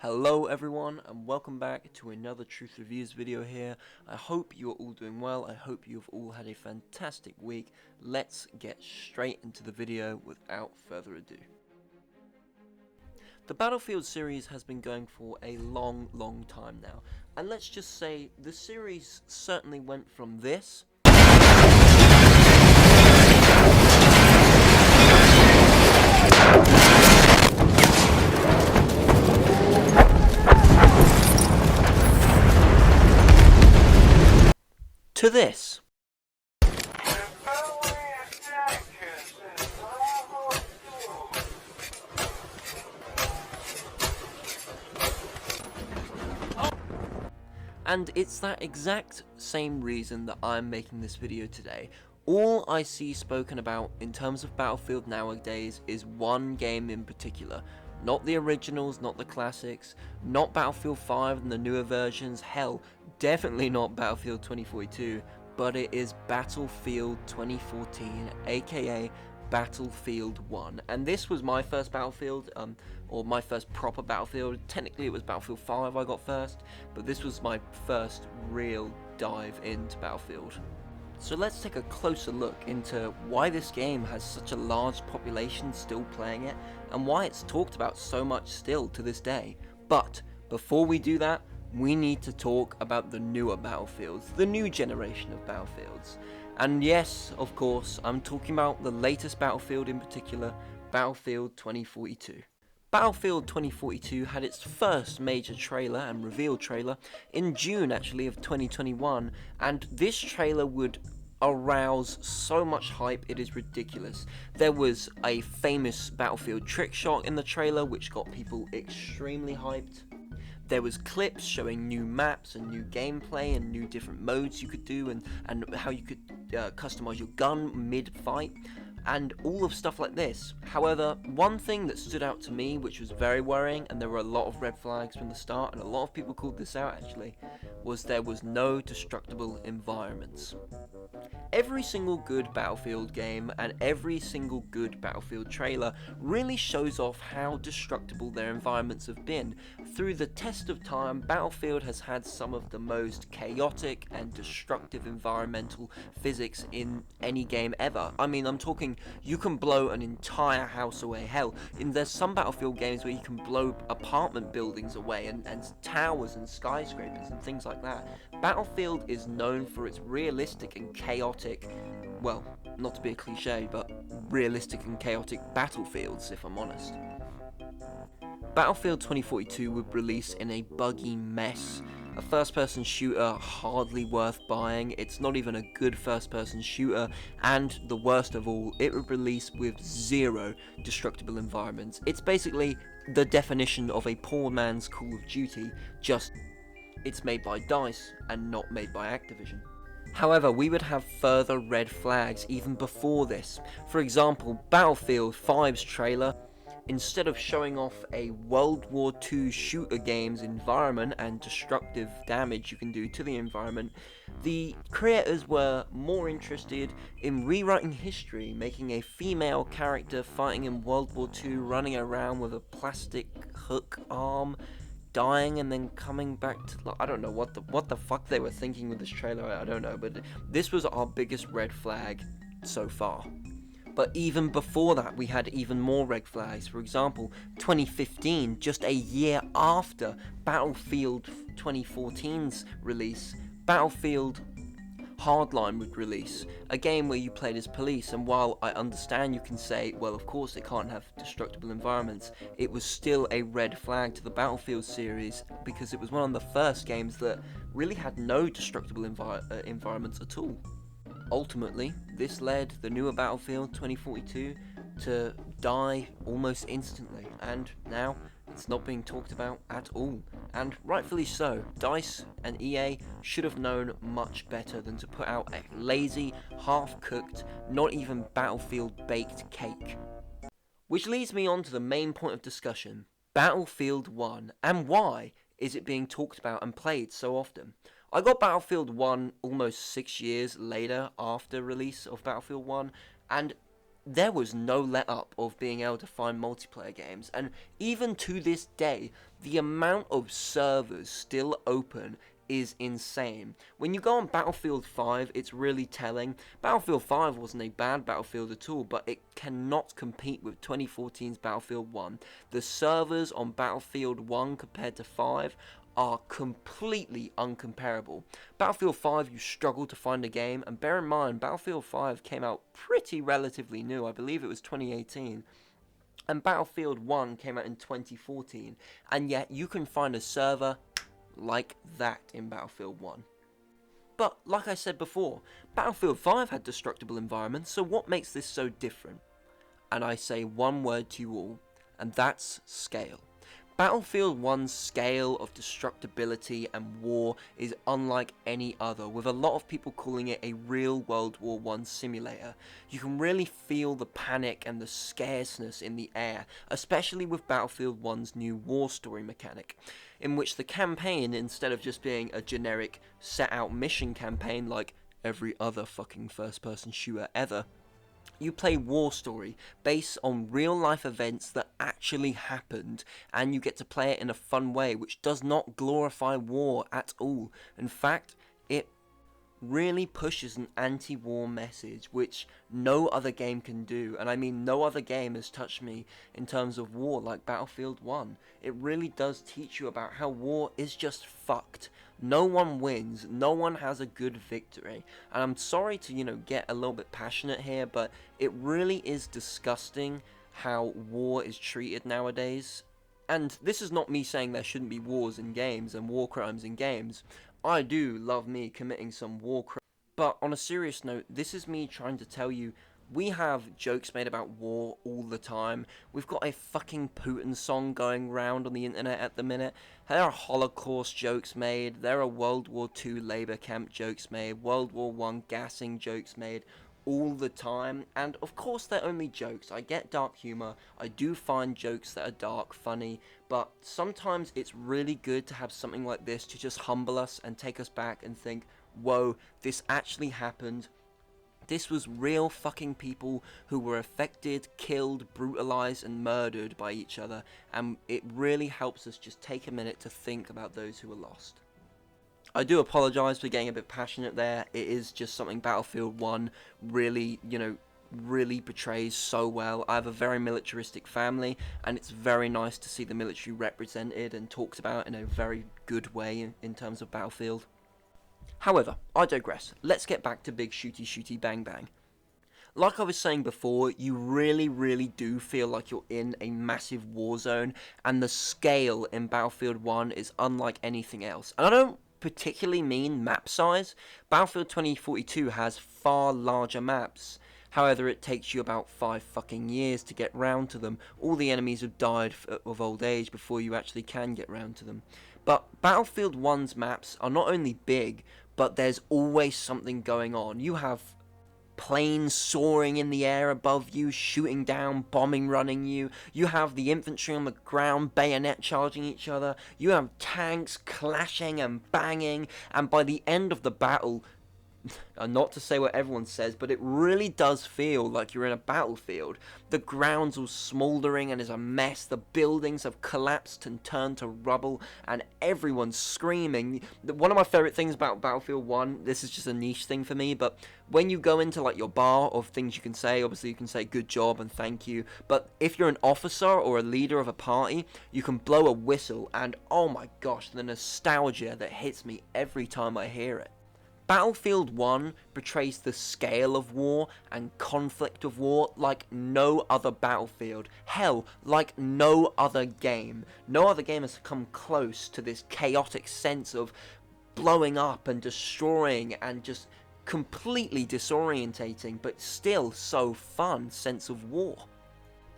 Hello everyone and welcome back to another Truth Reviews video here. I hope you are all doing well. I hope you've all had a fantastic week. Let's get straight into the video without further ado. The Battlefield series has been going for a long time now, and let's just say the series certainly went from this to this. And it's that exact same reason that I'm making this video today. All I see spoken about in terms of Battlefield nowadays is one game in particular. Not the originals, not the classics, not Battlefield 5 and the newer versions, hell, definitely not Battlefield 2042, but it is Battlefield 2014, aka Battlefield 1. And this was my first Battlefield, or my first proper Battlefield. Technically it was Battlefield 5 I got first, but this was my first real dive into Battlefield. So let's take a closer look into why this game has such a large population still playing it, and why it's talked about so much still to this day. But before we do that, we need to talk about the newer Battlefields, the new generation of Battlefields. And yes, of course, I'm talking about the latest Battlefield in particular, Battlefield 2042. Battlefield 2042 had its first major trailer and reveal trailer in June actually of 2021, and this trailer would arouse so much hype it is ridiculous. There was a famous Battlefield trick shot in the trailer which got people extremely hyped. There was clips showing new maps and new gameplay and new different modes you could do and how you could customize your gun mid-fight and all of stuff like this. However, one thing that stood out to me, which was very worrying, and there were a lot of red flags from the start, and a lot of people called this out actually, was there was no destructible environments. Every single good Battlefield game and every single good Battlefield trailer really shows off how destructible their environments have been. Through the test of time, Battlefield has had some of the most chaotic and destructive environmental physics in any game ever. I mean, I'm talking, you can blow an entire house away. Hell, there's some Battlefield games where you can blow apartment buildings away and towers and skyscrapers and things like that. Battlefield is known for its realistic and chaotic, well, not to be a cliche, but realistic and chaotic battlefields, if I'm honest. Battlefield 2042 would release in a buggy mess. A first-person shooter hardly worth buying. It's not even a good first-person shooter, and the worst of all, it would release with zero destructible environments. It's basically the definition of a poor man's Call of Duty, just it's made by DICE and not made by Activision. However, we would have further red flags even before this. For example, Battlefield 5's trailer, instead of showing off a World War II shooter game's environment and destructive damage you can do to the environment, the creators were more interested in rewriting history, making a female character fighting in World War II running around with a plastic hook arm, dying and then coming back to, I don't know what the fuck they were thinking with this trailer, I don't know, but this was our biggest red flag so far. But even before that, we had even more red flags. For example, 2015, just a year after Battlefield 2014's release, Battlefield Hardline would release, a game where you played as police, and while I understand you can say, well, of course it can't have destructible environments, it was still a red flag to the Battlefield series because it was one of the first games that really had no destructible environments at all. Ultimately, this led the newer Battlefield 2042 to die almost instantly, and now it's not being talked about at all, and rightfully so. DICE and EA should have known much better than to put out a lazy, half-cooked, not even Battlefield-baked cake. Which leads me on to the main point of discussion, Battlefield 1, and why is it being talked about and played so often? I got Battlefield 1 almost 6 years later after release of Battlefield 1, and there was no let up of being able to find multiplayer games, and even to this day, the amount of servers still open is insane. When you go on Battlefield 5, it's really telling. Battlefield 5 wasn't a bad Battlefield at all, but it cannot compete with 2014's Battlefield 1. The servers on Battlefield 1 compared to 5 are completely uncomparable. Battlefield 5, you struggle to find a game, and bear in mind, Battlefield 5 came out pretty relatively new. I believe it was 2018. And Battlefield 1 came out in 2014, and yet you can find a server like that in Battlefield 1. But, like I said before, Battlefield 5 had destructible environments, so what makes this so different? And I say one word to you all, and that's scale. Battlefield 1's scale of destructibility and war is unlike any other, with a lot of people calling it a real World War I simulator. You can really feel the panic and the scarceness in the air, especially with Battlefield 1's new war story mechanic, in which the campaign, instead of just being a generic set-out mission campaign like every other fucking first-person shooter ever, you play war story based on real life events that actually happened, and you get to play it in a fun way which does not glorify war at all. In fact, it really pushes an anti-war message which no other game can do, and I mean no other game has touched me in terms of war like Battlefield 1. It really does teach you about how war is just fucked. No one wins, no one has a good victory, and I'm sorry to, get a little bit passionate here, but it really is disgusting how war is treated nowadays. And this is not me saying there shouldn't be wars in games and war crimes in games. I do love me committing some war crimes. But on a serious note, this is me trying to tell you, we have jokes made about war all the time. We've got a fucking Putin song going round on the internet at the minute. There are Holocaust jokes made. There are World War II labor camp jokes made. World War I gassing jokes made all the time. And of course they're only jokes. I get dark humor. I do find jokes that are dark funny. But sometimes it's really good to have something like this to just humble us and take us back and think, whoa, this actually happened. This was real fucking people who were affected, killed, brutalized, and murdered by each other, and it really helps us just take a minute to think about those who were lost. I do apologise for getting a bit passionate there. It is just something Battlefield 1 really, really portrays so well. I have a very militaristic family, and it's very nice to see the military represented and talked about in a very good way in terms of Battlefield. However, I digress. Let's get back to big shooty bang bang. Like I was saying before, you really do feel like you're in a massive war zone, and the scale in Battlefield 1 is unlike anything else. And I don't particularly mean map size. Battlefield 2042 has far larger maps. However, it takes you about 5 fucking years to get round to them. All the enemies have died of old age before you actually can get round to them. But Battlefield 1's maps are not only big, but there's always something going on. You have planes soaring in the air above you, shooting down, bombing running you. You have the infantry on the ground, bayonet charging each other. You have tanks clashing and banging, and by the end of the battle, and not to say what everyone says, but it really does feel like you're in a battlefield. The ground's all smouldering and is a mess. The buildings have collapsed and turned to rubble, and everyone's screaming. One of my favourite things about Battlefield 1, this is just a niche thing for me, but when you go into like your bar of things you can say, obviously you can say good job and thank you, but if you're an officer or a leader of a party, you can blow a whistle, and oh my gosh, the nostalgia that hits me every time I hear it. Battlefield 1 portrays the scale of war and conflict of war like no other Battlefield. Hell, like no other game. No other game has come close to this chaotic sense of blowing up and destroying and just completely disorientating, but still so fun sense of war.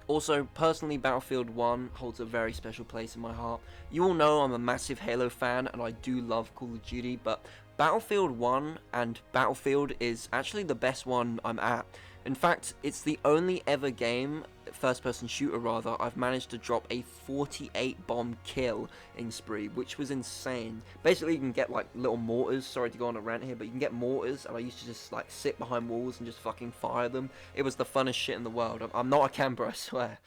Also, personally, Battlefield 1 holds a very special place in my heart. You all know I'm a massive Halo fan and I do love Call of Duty, but Battlefield 1 and Battlefield is actually the best one I'm at. In fact, it's the only ever game, first-person shooter rather, I've managed to drop a 48 bomb kill in Spree, which was insane. Basically, you can get like little mortars, sorry to go on a rant here, but you can get mortars, and I used to just like sit behind walls and just fucking fire them. It was the funnest shit in the world. I'm not a camper, I swear.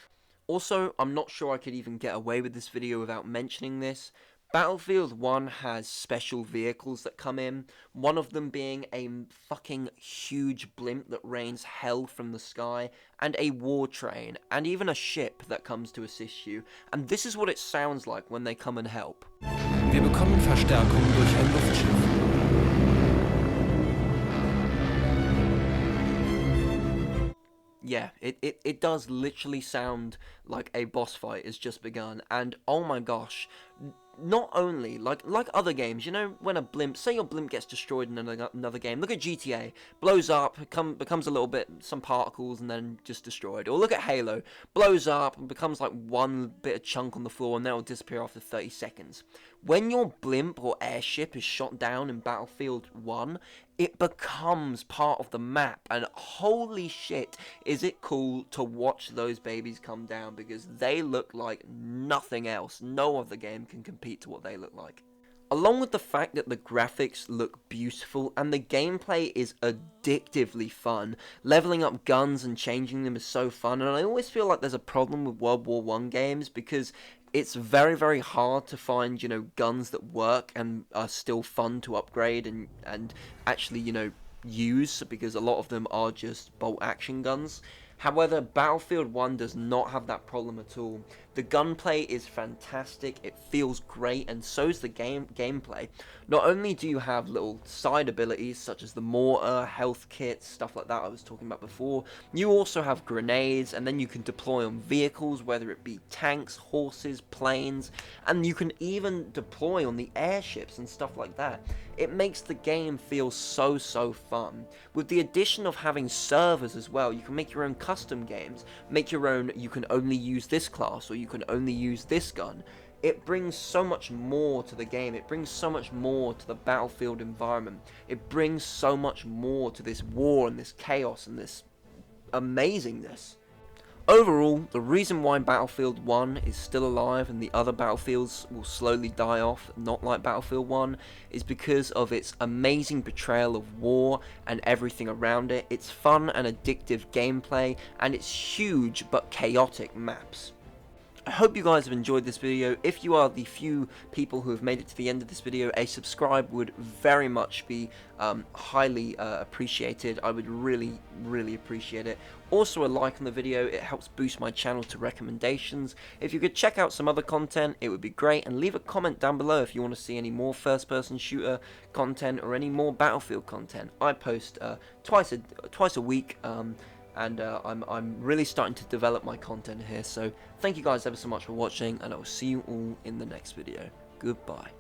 Also, I'm not sure I could even get away with this video without mentioning this. Battlefield 1 has special vehicles that come in, one of them being a fucking huge blimp that rains hell from the sky, and a war train, and even a ship that comes to assist you, and this is what it sounds like when they come and help. Wir bekommen Verstärkung durch ein Luftschiff. Yeah, it does literally sound like a boss fight has just begun, and oh my gosh, not only, like other games, you know, when a blimp, say your blimp gets destroyed in another game, look at GTA, blows up, becomes a little bit, some particles, and then just destroyed. Or look at Halo, blows up, and becomes like one bit of chunk on the floor, and then it'll disappear after 30 seconds. When your blimp or airship is shot down in Battlefield 1, it becomes part of the map, and holy shit, is it cool to watch those babies come down, because they look like nothing else. No other game can compete to what they look like. Along with the fact that the graphics look beautiful and the gameplay is addictively fun, leveling up guns and changing them is so fun, and I always feel like there's a problem with World War I games because it's very, very hard to find, you know, guns that work and are still fun to upgrade and actually, you know, use, because a lot of them are just bolt action guns. However, Battlefield 1 does not have that problem at all. The gunplay is fantastic, it feels great, and so's the gameplay. Not only do you have little side abilities such as the mortar, health kits, stuff like that I was talking about before, you also have grenades, and then you can deploy on vehicles, whether it be tanks, horses, planes, and you can even deploy on the airships and stuff like that. It makes the game feel so fun. With the addition of having servers as well, you can make your own custom games, make your own, you can only use this class, or you can only use this gun. It brings so much more to the game, it brings so much more to the Battlefield environment, it brings so much more to this war and this chaos and this amazingness. Overall, the reason why Battlefield 1 is still alive and the other Battlefields will slowly die off, not like Battlefield 1, is because of its amazing portrayal of war and everything around it, its fun and addictive gameplay, and its huge but chaotic maps. I hope you guys have enjoyed this video. If you are the few people who have made it to the end of this video, a subscribe would very much be highly appreciated. I would really appreciate it. Also a like on the video, it helps boost my channel to recommendations. If you could check out some other content, it would be great, and leave a comment down below if you want to see any more first-person shooter content or any more Battlefield content. I post twice a week. And I'm really starting to develop my content here, so thank you guys ever so much for watching, and I will see you all in the next video. Goodbye.